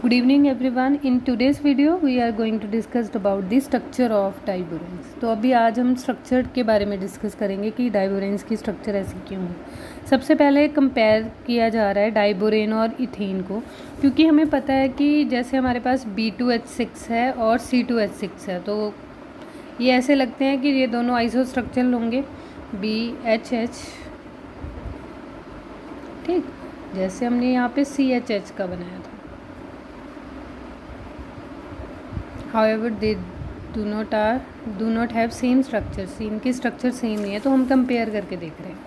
Good evening everyone. In today's video we are going to discuss about the structure of डाइबोरेन्स. तो अभी आज हम structure के बारे में डिस्कस करेंगे कि डाइबोरेन्स की स्ट्रक्चर ऐसी क्यों है. सबसे पहले कंपेयर किया जा रहा है डाइबोरेन और इथेन को, क्योंकि हमें पता है कि जैसे हमारे पास B2H6 है और C2H6 है, तो ये ऐसे लगते हैं कि ये दोनों आइसो स्ट्रक्चरल होंगे BHH. ठीक, जैसे हमने यहाँ पे CHH का बनाया था. However, they do not have same structure. इनकी स्ट्रक्चर सेम नहीं है, तो हम कंपेयर करके देख रहे हैं.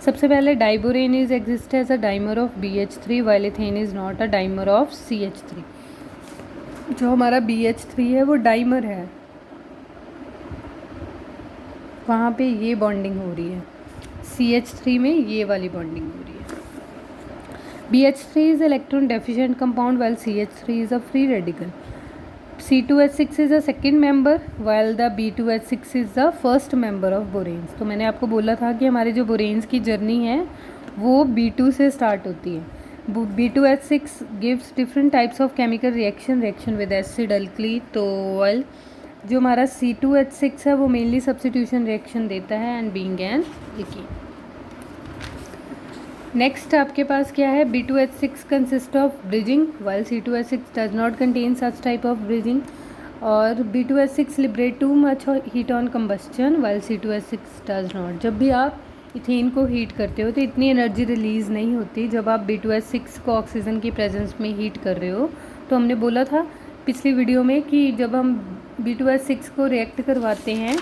सबसे पहले diborane is exist as a dimer of BH3 while ethane is not a dimer of CH3. जो हमारा BH3 है वो डाइमर है, वहाँ पे ये बॉन्डिंग हो रही है. CH3 में ये वाली बॉन्डिंग हो रही है. BH3 is electron deficient compound while CH3 is a free radical. C2H6 is a second member while the B2H6 is the first member of boranes. तो मैंने आपको बोला था कि हमारे जो बोरेन्स की जर्नी है वो B2 से स्टार्ट होती है. B2H6 gives different types of chemical reaction with acid, alkali. तो while जो हमारा C2H6 है वो मेनली सब्स्टिट्यूशन रिएक्शन देता है and being an akin. Next आपके पास क्या है, B2H6 consist of bridging while C2H6 does not contain such type of bridging. और B2H6 liberate too much heat on combustion while C2H6 does not. जब भी आप इथेन को हीट करते हो तो इतनी एनर्जी रिलीज़ नहीं होती जब आप B2H6 को ऑक्सीजन की प्रेजेंस में हीट कर रहे हो. तो हमने बोला था पिछली वीडियो में कि जब हम B2H6 को रिएक्ट करवाते हैं,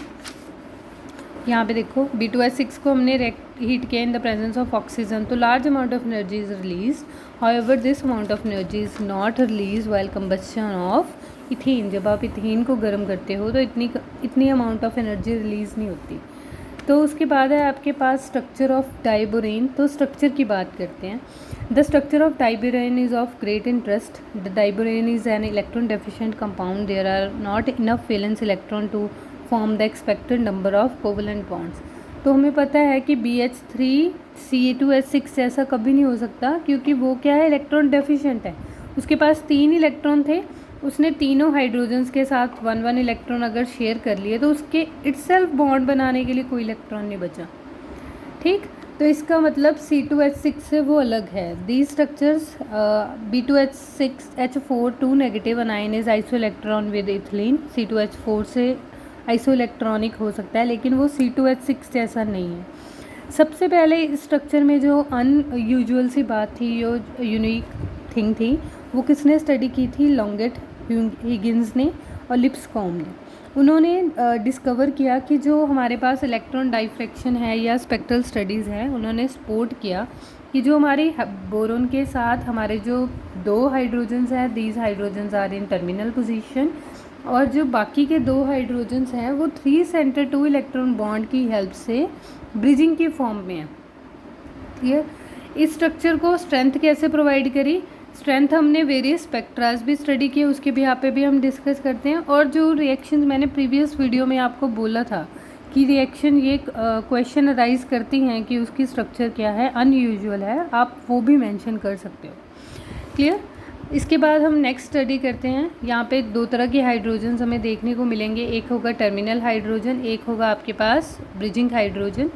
यहाँ पे देखो B2H6 को हमने हीट किया in the presence of oxygen, तो large amount of energy is release. However this amount of energy is not release while combustion of ethane. जब आप इथेन को गर्म करते हो तो इतनी अमाउंट ऑफ एनर्जी रिलीज़ नहीं होती. तो उसके बाद है आपके पास स्ट्रक्चर ऑफ डाइबोरेन. तो स्ट्रक्चर की बात करते हैं. The structure of diborane is of great interest. The diborane is an electron deficient compound. There are not enough valence electron to form the expected number of covalent bonds. तो हमें पता है कि BH3 C2H6 जैसा कभी नहीं हो सकता, क्योंकि वो क्या है, इलेक्ट्रॉन डेफिशिएंट है. उसके पास 3 इलेक्ट्रॉन थे, उसने तीनों हाइड्रोजन्स के साथ 1 इलेक्ट्रॉन अगर शेयर कर लिए तो उसके इटसेल्फ बॉन्ड बनाने के लिए कोई इलेक्ट्रॉन नहीं बचा. ठीक, तो इसका मतलब C2H6 से वो अलग है. These structures B2H6H4 2 negative anion is iso electron with ethylene. C2H4 से आइसो इलेक्ट्रॉनिक हो सकता है, लेकिन वो C2H6 जैसा नहीं है. सबसे पहले इस स्ट्रक्चर में जो अनयूजुअल सी बात थी, जो यूनिक थिंग थी, वो किसने स्टडी की थी, लॉन्गेट, हिगिंस ने और लिप्सकॉम ने. उन्होंने डिस्कवर किया कि जो हमारे पास इलेक्ट्रॉन डाइफ्रैक्शन है या स्पेक्ट्रल स्टडीज़ है, उन्होंने सपोर्ट किया कि जो हमारे बोरोन के साथ हमारे जो 2 हाइड्रोजन्स हैं, these hydrogens are in terminal position, और जो बाकी के 2 हाइड्रोजन्स हैं वो 3 सेंटर 2 इलेक्ट्रॉन बॉन्ड की हेल्प से ब्रिजिंग की फॉर्म में है. क्लियर. इस स्ट्रक्चर को स्ट्रेंथ कैसे प्रोवाइड करी, स्ट्रेंथ हमने वेरियस स्पेक्ट्रास भी स्टडी किए, उसके भी यहाँ पे भी हम डिस्कस करते हैं. और जो रिएक्शन मैंने प्रीवियस वीडियो में आपको बोला था कि रिएक्शन ये क्वेश्चन अराइज करती हैं कि उसकी स्ट्रक्चर क्या है, अनयूजुअल है, आप वो भी मेंशन कर सकते हो. क्लियर. इसके बाद हम नेक्स्ट स्टडी करते हैं. यहाँ पे 2 तरह के हाइड्रोजन्स हमें देखने को मिलेंगे. एक होगा टर्मिनल हाइड्रोजन, एक होगा आपके पास ब्रिजिंग हाइड्रोजन.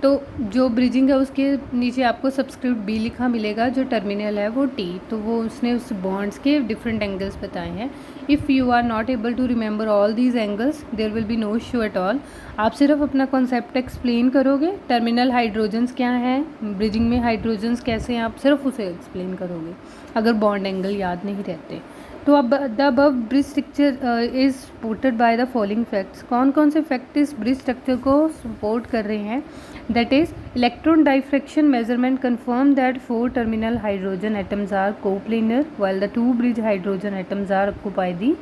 तो जो ब्रिजिंग है उसके नीचे आपको सब्सक्रिप्ट B लिखा मिलेगा, जो टर्मिनल है वो T. तो वो उसने उस बॉन्ड्स के डिफरेंट एंगल्स बताए हैं. If you are not able to remember all these angles there will be no issue at all. आप सिर्फ अपना कॉन्सेप्ट एक्सप्लेन करोगे, टर्मिनल हाइड्रोजन्स क्या हैं, ब्रिजिंग में हाइड्रोजन्स कैसे हैं, आप सिर्फ उसे एक्सप्लेन करोगे अगर बॉन्ड एंगल याद नहीं रहते. तो अब the above bridge structure is supported by the following facts. कौन कौन से फैक्ट इस ब्रिज स्ट्रक्चर को सपोर्ट कर रहे हैं, that is electron diffraction measurement confirm that 4 terminal hydrogen atoms are coplanar while the 2 bridge hydrogen atoms are occupy the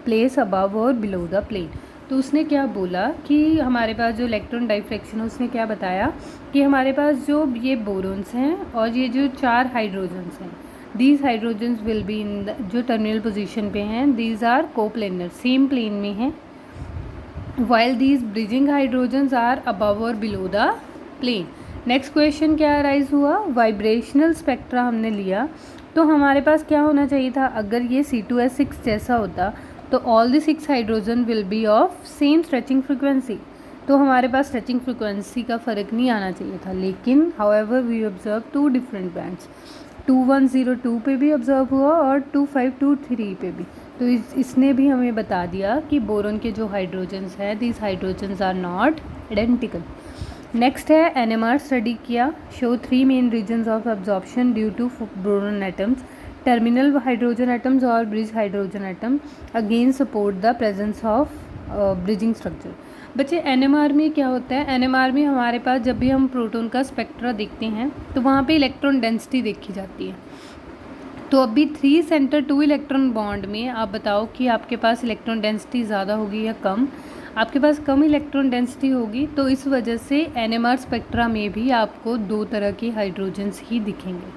place above और below the plane. तो उसने क्या बोला कि हमारे पास जो इलेक्ट्रॉन डाइफ्रैक्शन है, उसने क्या बताया कि हमारे पास जो ये बोरोन्स हैं और ये जो 4 हाइड्रोजन्स हैं, these hydrogens will be in the, जो टर्मिनल पोजीशन पे हैं, these are coplanar, same plane में हैं, while these bridging hydrogens are above और below the plane. Next question क्या अराइज हुआ, वाइब्रेशनल स्पेक्ट्रा हमने लिया तो हमारे पास क्या होना चाहिए था, अगर ये C2H6 जैसा होता तो all the 6 hydrogen will be of same stretching frequency, तो हमारे पास स्ट्रेचिंग फ्रिक्वेंसी का फ़र्क नहीं आना चाहिए था। लेकिन however we observe 2 different bands, 2102 पे भी ऑब्जर्व हुआ और 2523 पे भी। तो इसने भी हमें बता दिया कि बोरोन के जो हाइड्रोजन्स हैं, these hydrogens are not identical. Next है NMR स्टडी किया, show 3 main regions of absorption due to boron atoms, terminal hydrogen atoms और bridge hydrogen atom again support the presence of bridging structure. बच्चे NMR में क्या होता है, NMR में हमारे पास जब भी हम प्रोटॉन का स्पेक्ट्रा देखते हैं तो वहाँ पे इलेक्ट्रॉन डेंसिटी देखी जाती है। तो अभी 3 सेंटर 2 इलेक्ट्रॉन बॉन्ड में आप बताओ कि आपके पास इलेक्ट्रॉन डेंसिटी ज़्यादा होगी या कम, आपके पास कम इलेक्ट्रॉन डेंसिटी होगी। तो इस वजह से NMR स्पेक्ट्रा में भी आपको 2 तरह के हाइड्रोजन्स ही दिखेंगे,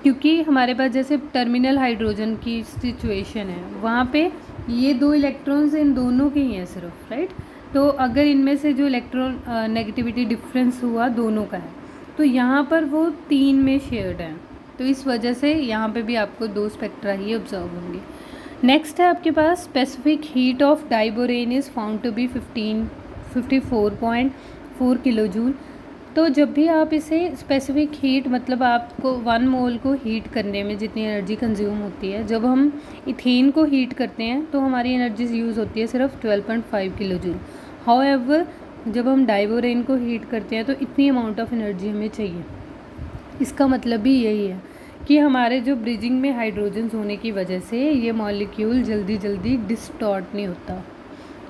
क्योंकि हमारे पास जैसे टर्मिनल हाइड्रोजन की सिचुएशन है, वहाँ पे ये 2 इलेक्ट्रॉन्स इन दोनों के ही हैं सिर्फ, राइट। तो अगर इनमें से जो इलेक्ट्रॉन नेगेटिविटी डिफरेंस हुआ दोनों का है, तो यहाँ पर वो 3 में शेयर्ड है, तो इस वजह से यहाँ पे भी आपको 2 स्पेक्ट्रा ही ऑब्जर्व होंगे। नेक्स्ट है आपके पास specific heat of diborane is found to be 54.4 kilo joule. तो जब भी आप इसे स्पेसिफिक हीट, मतलब आपको 1 मोल को हीट करने में जितनी एनर्जी कंज्यूम होती है, जब हम इथेन को हीट करते हैं तो हमारी एनर्जी यूज़ होती है सिर्फ 12.5 किलो जूल। हाउएवर जब हम डाइबोरेन को हीट करते हैं तो इतनी अमाउंट ऑफ एनर्जी हमें चाहिए। इसका मतलब भी यही है कि हमारे जो ब्रिजिंग में हाइड्रोजन्स होने की वजह से ये मॉलिक्यूल जल्दी जल्दी डिस्टॉर्ट नहीं होता,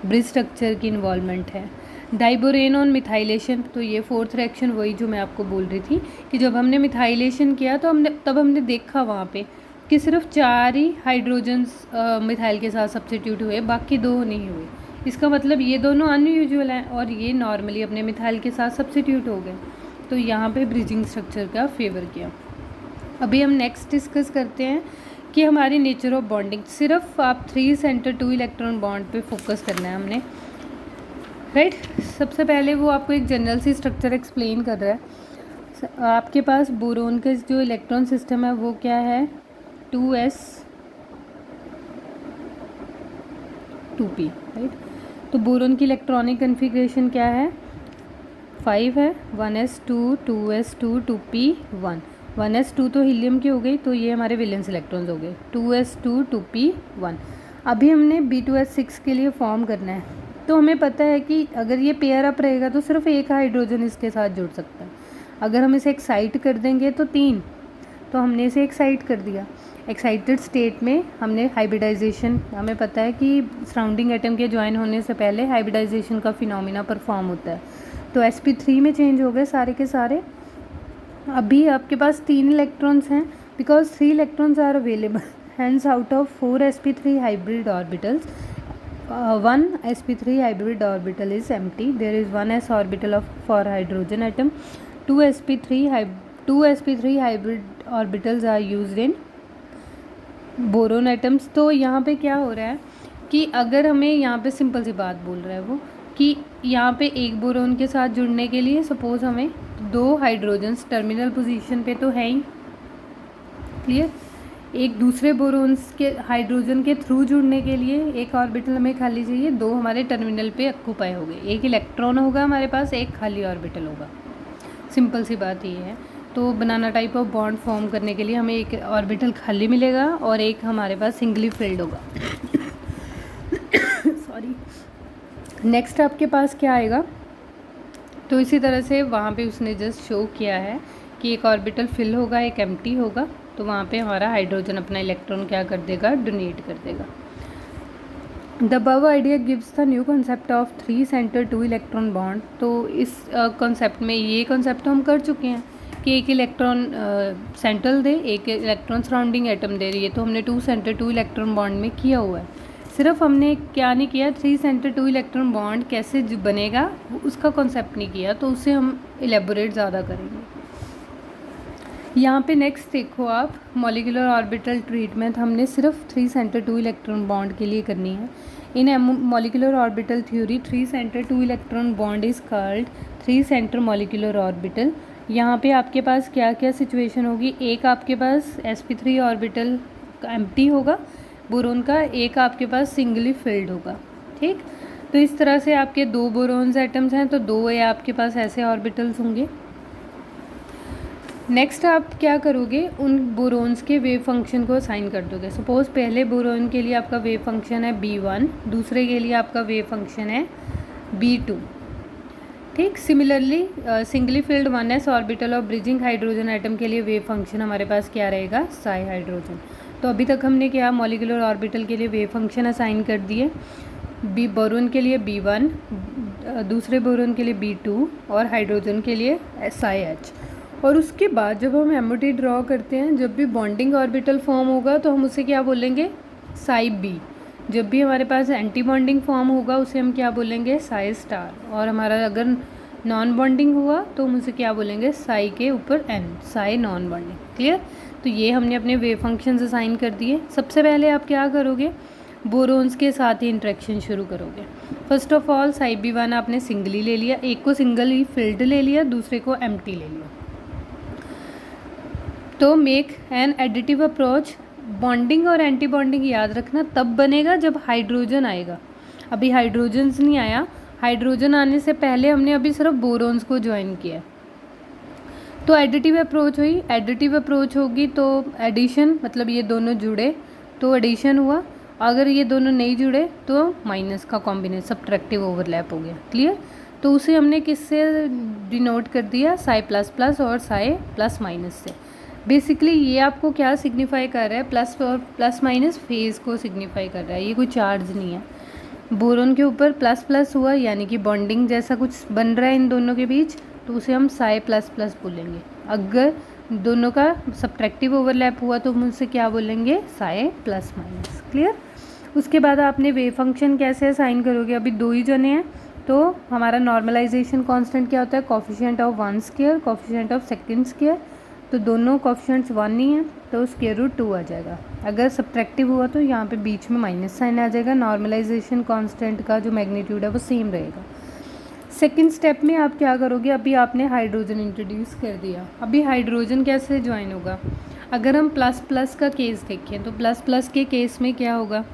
ब्रिज स्ट्रक्चर की इन्वॉल्वमेंट है। डाइबोरेन ऑन मिथाइलेशन, तो ये 4th रिएक्शन वही जो मैं आपको बोल रही थी कि जब हमने मिथाइलेशन किया तो हमने देखा वहाँ पे कि सिर्फ 4 ही हाइड्रोजन्स मिथाइल के साथ सब्स्टिट्यूट हुए, बाकी 2 नहीं हुए। इसका मतलब ये दोनों अनयूजुअल हैं और ये नॉर्मली अपने मिथाइल के साथ सब्स्टिट्यूट हो गए, तो यहाँ पे ब्रिजिंग स्ट्रक्चर का फेवर किया। अभी हम नेक्स्ट डिस्कस करते हैं कि हमारी नेचर ऑफ बॉन्डिंग। सिर्फ आप 3 सेंटर 2 इलेक्ट्रॉन बॉन्ड पे फोकस करना है हमने, राइट। सबसे पहले वो आपको एक जनरल सी स्ट्रक्चर एक्सप्लेन कर रहा है। आपके पास बोरोन का जो इलेक्ट्रॉन सिस्टम है वो क्या है, 2s2p, राइट। तो बोरोन की इलेक्ट्रॉनिक कन्फिग्रेशन क्या है, 5 है, 1s2 2s2 2p1। 1s2 तो हीलियम की हो गई, तो ये हमारे वैलेंस इलेक्ट्रॉन्स हो गए, 2s2 2p1। अभी हमने B2H6 के लिए फॉर्म करना है, तो हमें पता है कि अगर ये पेयर अप रहेगा तो सिर्फ एक हाइड्रोजन इसके साथ जुड़ सकता है। अगर हम इसे एक्साइट कर देंगे तो 3, तो हमने इसे एक्साइट कर दिया। एक्साइटेड स्टेट में हमने हाइब्रिडाइजेशन, हमें पता है कि सराउंडिंग एटम के ज्वाइन होने से पहले हाइब्रिडाइजेशन का फिनोमिना परफॉर्म होता है, तो sp3 में चेंज हो गए सारे के सारे। अभी आपके पास 3 इलेक्ट्रॉन्स हैं, because 3 electrons are available, hence out of 4 sp3 hybrid orbitals 1 sp3 hybrid orbital is empty. There is 1 s orbital for hydrogen atom. 2 sp3 hybrid orbitals are used in boron atoms. तो यहाँ पे क्या हो रहा है कि अगर हमें यहाँ पे सिंपल सी बात बोल रहा है वो कि यहाँ पे एक बोरोन के साथ जुड़ने के लिए सपोज हमें 2 हाइड्रोजन्स टर्मिनल पोजीशन पे तो है ही, क्लियर। एक दूसरे बोरोन्स के हाइड्रोजन के थ्रू जुड़ने के लिए एक ऑर्बिटल हमें खाली चाहिए, 2 हमारे टर्मिनल पे ऑक्यूपाई हो गए, एक इलेक्ट्रॉन होगा हमारे पास, एक खाली ऑर्बिटल होगा। सिंपल सी बात ये है। तो बनाना टाइप ऑफ बॉन्ड फॉर्म करने के लिए हमें एक ऑर्बिटल खाली मिलेगा और एक हमारे पास सिंगली फिल्ड होगा। सॉरी। नेक्स्ट आपके पास क्या आएगा, तो इसी तरह से वहाँ पे उसने जस्ट शो किया है कि एक ऑर्बिटल फिल होगा, एक एम्प्टी होगा, तो वहाँ पे हमारा हाइड्रोजन अपना इलेक्ट्रॉन क्या कर देगा, डोनेट कर देगा। The above idea gives the new concept of 3 centre 2 electron bond. तो इस कॉन्सेप्ट में ये कॉन्सेप्ट हम कर चुके हैं कि एक इलेक्ट्रॉन सेंट्रल दे, एक इलेक्ट्रॉन सराउंडिंग एटम दे रही है, तो हमने 2 सेंटर 2 इलेक्ट्रॉन बॉन्ड में किया हुआ है। सिर्फ हमने क्या नहीं किया, 3 सेंटर 2 इलेक्ट्रॉन बॉन्ड कैसे बनेगा उसका कॉन्सेप्ट नहीं किया, तो उससे हम एलेबोरेट ज़्यादा करेंगे। यहाँ पे नेक्स्ट देखो आप, मॉलिक्यूलर ऑर्बिटल ट्रीटमेंट हमने सिर्फ 3 सेंटर 2 इलेक्ट्रॉन बॉन्ड के लिए करनी है। In molecular orbital theory 3 centre 2 electron bond is called 3 centre molecular orbital यहाँ पे आपके पास क्या क्या सिचुएशन होगी, एक आपके पास sp3 ऑर्बिटल एम्प्टी होगा बोरोन का, एक आपके पास सिंगली फिल्ड होगा। ठीक, तो इस तरह से आपके दो बोरोन्स एटम्स हैं तो दो ये आपके पास ऐसे ऑर्बिटल्स होंगे। नेक्स्ट आप क्या करोगे, उन बोरोन्स के वेव फंक्शन को असाइन कर दोगे। सपोज पहले बोरोन के लिए आपका वेव फंक्शन है b1, दूसरे के लिए आपका वेव फंक्शन है b2। ठीक, similarly singly field 1s orbital और ब्रिजिंग हाइड्रोजन एटम के लिए वेव फंक्शन हमारे पास क्या रहेगा, साई हाइड्रोजन। तो अभी तक हमने क्या मॉलिक्यूलर ऑर्बिटल के लिए वेव फंक्शन असाइन कर दिए, बोरोन के लिए b1, दूसरे बोरोन के लिए b2 और हाइड्रोजन के लिए SiH। और उसके बाद जब हम MOT ड्रॉ करते हैं, जब भी बॉन्डिंग ऑर्बिटल फॉर्म होगा तो हम उसे क्या बोलेंगे, साई b। जब भी हमारे पास एंटी बॉन्डिंग फॉर्म होगा उसे हम क्या बोलेंगे, साई स्टार। और हमारा अगर नॉन बॉन्डिंग हुआ तो हम उसे क्या बोलेंगे, साई के ऊपर n, Sai non bonding. Clear. तो ये हमने अपने वेव फंक्शंस असाइन कर दिए। सबसे पहले आप क्या करोगे, बोरोन्स के साथ ही इंट्रैक्शन शुरू करोगे। First of all Sai b1 आपने सिंगली ले लिया, एक को सिंगल ही फिल्ड ले लिया, दूसरे को एम्प्टी ले लिया। तो make an additive approach. Bonding और एंटी बॉन्डिंग याद रखना तब बनेगा जब हाइड्रोजन आएगा। अभी हाइड्रोजन्स नहीं आया, हाइड्रोजन आने से पहले हमने अभी सिर्फ बोरोन्स को ज्वाइन किया। तो एडिटिव अप्रोच हुई, एडिटिव अप्रोच होगी तो एडिशन, मतलब ये दोनों जुड़े तो एडिशन हुआ, अगर ये दोनों नहीं जुड़े तो माइनस का कॉम्बिनेशन, सब्ट्रैक्टिव ओवरलैप हो गया। क्लियर। तो उसे हमने किससे डिनोट कर दिया, साई प्लस प्लस और साई प्लस माइनस से। बेसिकली ये आपको क्या सिग्निफाई कर रहा है, प्लस और प्लस माइनस फेज़ को सिग्निफाई कर रहा है, ये कोई चार्ज नहीं है। बोरोन के ऊपर प्लस प्लस हुआ यानी कि बॉन्डिंग जैसा कुछ बन रहा है इन दोनों के बीच, तो उसे हम साई प्लस प्लस बोलेंगे। अगर दोनों का सब्ट्रैक्टिव ओवरलैप हुआ तो हम उसे क्या बोलेंगे, साई प्लस माइनस। क्लियर। उसके बाद आपने वेव फंक्शन कैसे असाइन करोगे, अभी दो ही जने हैं तो हमारा नॉर्मलाइजेशन कांस्टेंट क्या होता है, coefficient of 1 square, coefficient of second square. तो दोनों कोफिशिएंट्स 1 नहीं है तो स्क्वायर रूट 2 आ जाएगा। अगर सब्ट्रैक्टिव हुआ तो यहाँ पे बीच में माइनस साइन आ जाएगा। नॉर्मलाइजेशन कांस्टेंट का जो मैग्नीट्यूड है वो सेम रहेगा। सेकंड स्टेप में आप क्या करोगे, अभी आपने हाइड्रोजन इंट्रोड्यूस कर दिया, अभी हाइड्रोजन कैसे ज्वाइन होगा। अगर हम प्लस प्लस का केस देखें तो प्लस प्लस के केस में क्या होगा,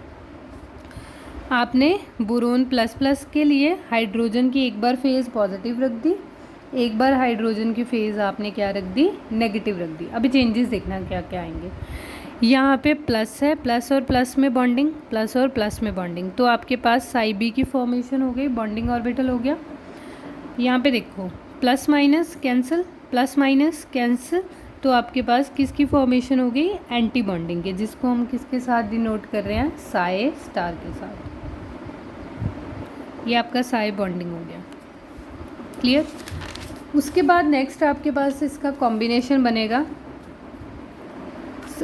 आपने बोरोन प्लस प्लस के लिए हाइड्रोजन की एक बार फेज़ पॉजिटिव रख दी, एक बार हाइड्रोजन की फेज़ आपने क्या रख दी, नेगेटिव रख दी। अभी चेंजेस देखना क्या क्या आएंगे। यहाँ पे प्लस है, प्लस और प्लस में बॉन्डिंग, प्लस और प्लस में बॉन्डिंग, तो आपके पास साई बी की फॉर्मेशन हो गई, बॉन्डिंग ऑर्बिटल हो गया। यहाँ पे देखो plus minus cancel, plus minus cancel, तो आपके पास किसकी फॉर्मेशन हो गई, एंटी बॉन्डिंग के, जिसको हम किसके साथ डिनोट कर रहे हैं, साई स्टार के साथ। ये आपका साई बॉन्डिंग हो गया। क्लियर। उसके बाद नेक्स्ट आपके पास इसका कॉम्बिनेशन बनेगा।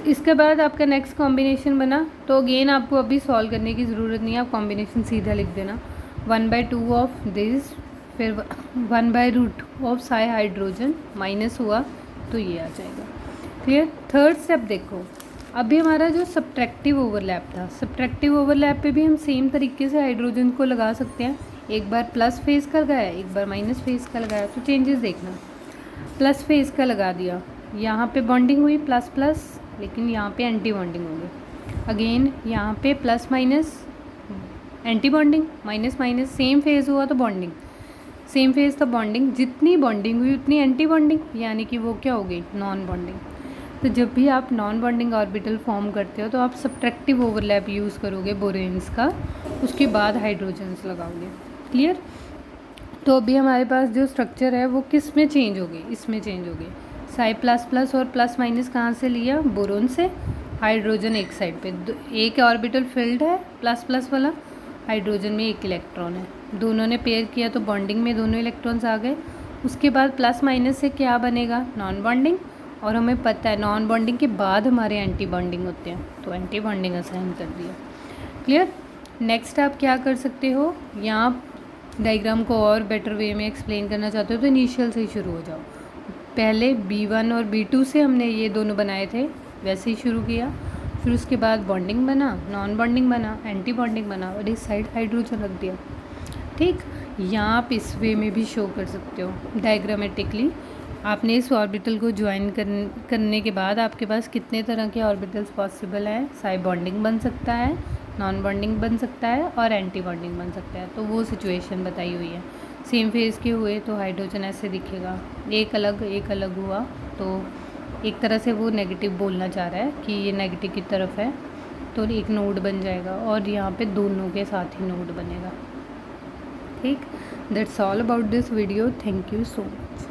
इसके बाद आपका नेक्स्ट कॉम्बिनेशन बना तो अगेन आपको अभी सॉल्व करने की ज़रूरत नहीं है, आप कॉम्बिनेशन सीधा लिख देना, 1/2 ऑफ दिस, फिर 1/रूट ऑफ साई हाइड्रोजन, माइनस हुआ तो ये आ जाएगा। क्लियर। थर्ड स्टेप देखो, अभी हमारा जो सब्ट्रैक्टिव ओवरलैप था, सब्ट्रैक्टिव ओवरलैप पे भी हम सेम तरीके से हाइड्रोजन को लगा सकते हैं, एक बार प्लस फेज़ का लगाया, एक बार माइनस फेज़ का लगाया। तो चेंजेस देखना, प्लस फेज़ का लगा दिया, यहाँ पे बॉन्डिंग हुई प्लस प्लस, लेकिन यहाँ पे एंटी बॉन्डिंग हो गई। अगेन यहाँ पे plus minus anti bonding, minus minus, same phase हुआ तो बॉन्डिंग, सेम फेज़ तो बॉन्डिंग, जितनी बॉन्डिंग हुई उतनी एंटी बॉन्डिंग, यानी कि वो क्या हो गई, नॉन बॉन्डिंग। तो जब भी आप नॉन बॉन्डिंग ऑर्बिटल फॉर्म करते हो तो आप सब्ट्रैक्टिव ओवरलैप यूज़ करोगे बोरेन्स का, उसके बाद हाइड्रोजन्स लगाओगे। क्लियर। तो अभी हमारे पास जो स्ट्रक्चर है वो किस में चेंज हो गई, इसमें चेंज हो गई। साई प्लस प्लस और प्लस माइनस कहाँ से लिया, बोरोन से। हाइड्रोजन एक साइड पे, एक ऑर्बिटल फिल्ड है प्लस प्लस वाला, हाइड्रोजन में एक इलेक्ट्रॉन है, दोनों ने पेयर किया तो बॉन्डिंग में दोनों इलेक्ट्रॉन्स आ गए। उसके बाद प्लस माइनस से क्या बनेगा, नॉन बॉन्डिंग, और हमें पता है नॉन बॉन्डिंग के बाद हमारे एंटी बॉन्डिंग होते हैं, तो एंटी बॉन्डिंग असाइन कर दिया। क्लियर। नेक्स्ट आप क्या कर सकते हो, यहाँ डायग्राम को और बेटर वे में एक्सप्लेन करना चाहते हो तो इनिशियल से ही शुरू हो जाओ। पहले B1 और B2 से हमने ये दोनों बनाए थे, वैसे ही शुरू किया, फिर उसके बाद बॉन्डिंग बना, नॉन बॉन्डिंग बना, एंटी बॉन्डिंग बना, और इस साइड हाइड्रोजन रख दिया। ठीक, यहाँ आप इस वे में भी शो कर सकते हो डायग्रामेटिकली आपने इस ऑर्बिटल को ज्वाइन करने के बाद आपके पास कितने तरह के ऑर्बिटल्स पॉसिबल हैं। साई बॉन्डिंग बन सकता है, नॉन बॉन्डिंग बन सकता है और एंटी बॉन्डिंग बन सकता है। तो वो सिचुएशन बताई हुई है। सेम फेज़ के हुए तो हाइड्रोजन ऐसे दिखेगा, एक अलग हुआ तो एक तरह से वो नेगेटिव बोलना चाह रहा है कि ये नेगेटिव की तरफ है, तो एक नोड बन जाएगा और यहाँ पे दोनों के साथ ही नोड बनेगा। ठीक, that's all about this video. Thank you so much.